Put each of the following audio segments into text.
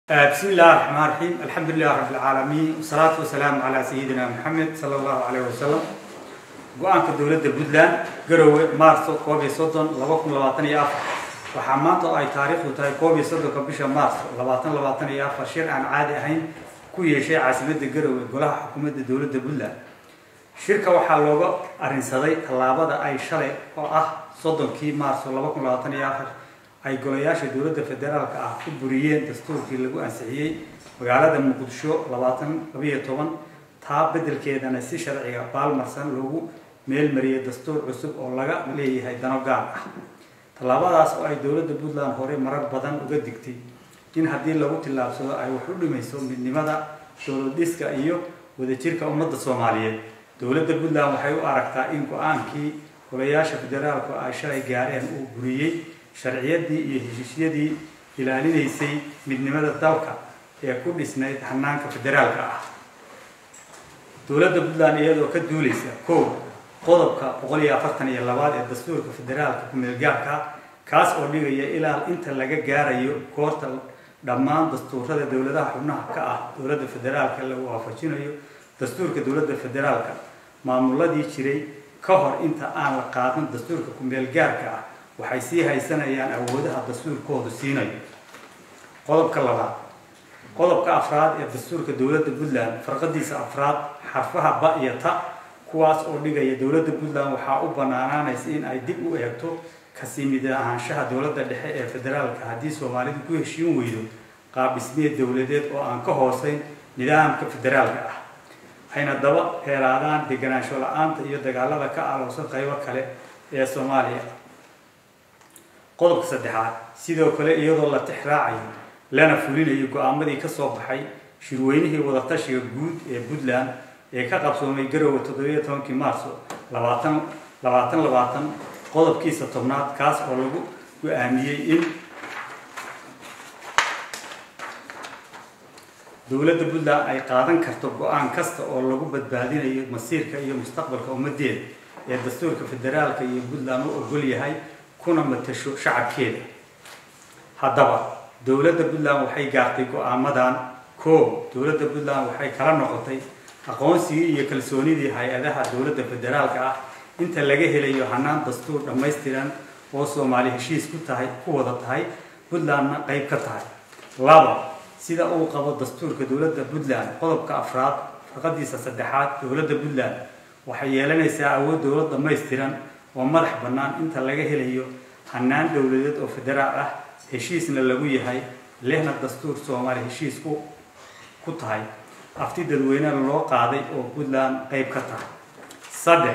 بسم الله الرحمن الرحيم الحمد لله رب العالمين والصلاة والسلام على سيدنا محمد صلى الله عليه وسلم go'aanka dawladda Puntland garowe Maarso 2020 waxa maanta ay taariikhdu tahay 2020 bisha Maarso 2024 shir aan caadi ahayn ku yeeshay caasimadda garowe golaha xukuumadda dawladda Puntland shirka waxa looga arinsaday talaabada ay shalay oo ah 30kii Maarso 2024 ay golayaasha dawladda federaalka ah ku buriyeen dastuurkii lagu ansixiyay magaalada Muqdisho 2012 taa bedelkeedana si sharciga baalmarsan loogu meel mariyay dastuur cusub oo laga leeyahay dano gaar ah talaabadaas oo ay dawladda Puntland hore marar badan uga digtay in haddii lagu tilaabsado ay wax u dhimayso midnimada dawladiska iyo wadajirka ummadda Soomaaliyeed dawladda Puntland waxay u aragtaa in go'aankii golayaasha federaalka ay shalay gaareen uu buriyay sharciyadii iyo heshiisyadii ilaalinaysay midnimada dalka ee ku dhisnayd hanaanka federaalka ah dawladda Puntland iyadoo ka duulaysa qodobka 142 ee dastuurka federaalka ku meel gaarka kaas oo dhigaya ilaa inta laga gaarayo koorta dhammaan dastuurada dawladaha xubnaha ka ah dawladda federaalka lagu waafajinayo dastuurka dawladda federaalka maamuladii jiray ka hor inta aan la qaadan dastuurka ku meel gaarka ah waxay sii haysanayaan awoodaha dastuurkoodu siinayo qodobka afraad ee dastuurka dawladda Puntland farqadiisa afraad xarfaha ba iyo ta kuwaas oo dhigaya dawladda Puntland waxa u banaanaanaysa in ay dib u eegto kasimida ahaanshaha dawladda dhexe ee federaalka haddii Soomaalidu ku heshiin weydo qaab dhismeed dawladeed oo aan ka hooseyn nidaamka federaalka ah ayna daba heeraadaan deganaansho la'aanta iyo dagaalada ka aloosan qaybo kale ee Soomaaliya qodobka saddexaad sidoo kale iyadoo la tixraacayo lana fulinayo go'aamadii ka soo baxay shirweynihii wada tashiga guud ee Puntland ee ka qabsoomay garowe 17kii Maarso 2020 qodobkiisa 10aad kaas oo lagu go'aamiyay in dawladda Puntland ay qaadan karto go'aan kasta oo lagu badbaadinayo masiirka iyo mustaqbalka ummadeeda ee dastuurka federaalka iyo Puntland uu ogol yahay kuna matasho shacabkeeda haddaba dawladda Puntland waxay gaartay go'aamadan dawladda Puntland waxay kala noqotay aqoonsigii iyo kalsoonidii hay'adaha dawladda federaalka ah inta laga helayo hanaan dastuur dhameystiran oo Soomaali heshiis ku wada tahay Puntlandna qayb ka tahay sida uu qabo dastuurka dawladda Puntland qodobka afraad farqadiisa saddexaad dawladda Puntland waxay yeelanaysaa awood dawlad dhameystiran oo madax bannaan inta laga helayo hanaan dawladeed oo federaal ah heshiisna lagu yahay lehna dastuur Soomaali heshiis ku tahay afti dadweynaha loo qaaday oo Puntland qayb ka tahay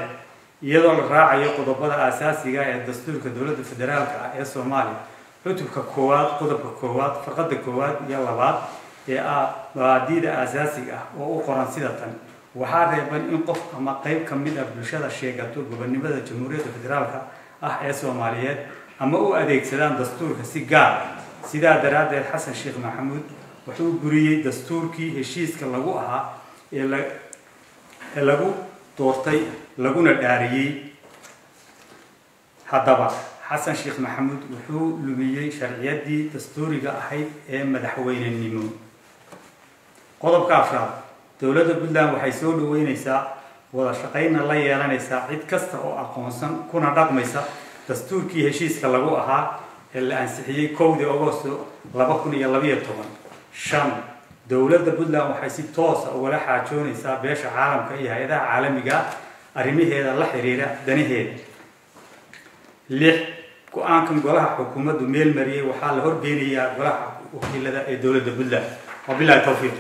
iyadoo la raacayo qodobada aasaasiga ee dastuurka dawladda federaalka ah ee Soomaaliya cutubka qodobka koowaad farqada koowaad iyo labaad ee mabaadi'da aasaasiga ah oo u qoran sida tan waxaa reeban in qof ama qayb ka mid ah bulshada sheegato gobonimada jamhuuriyadda federaalka ah ee Soomaaliyeed ama u adeegsadaan dastuurka si gaar sidaa daraadeed Xasan Sheekh Maxamuud wuxuu buriyay dastuurkii heshiiska lagu ahaa ee lagu doortay laguna dhaariyay haddaba Xasan Sheekh Maxamuud wuxuu lumiyay sharciyadii dastuuriga ahayd ee madaxweynenimo qodobka afraad dawladda Puntland waxay soo dhaweynaysaa wada shaqaynna la yeelanaysaa cid kasta oo aqoonsan kuna dhaqmaysa dastuurkii heshiiska lagu ahaa ee la ansixiyay 1 Agoosto 2012 dawladda Puntland waxay si toos ah uga xaajoonaysaa beesha caalamka iyo hay'adaha caalamiga arrimaheeda la xiriira danaheeda go'aankan golaha xukuumaddu meel mariyay waxaa la horgeeyay golaha wakiilada ee dawladda Puntland wabillahi tawfiiq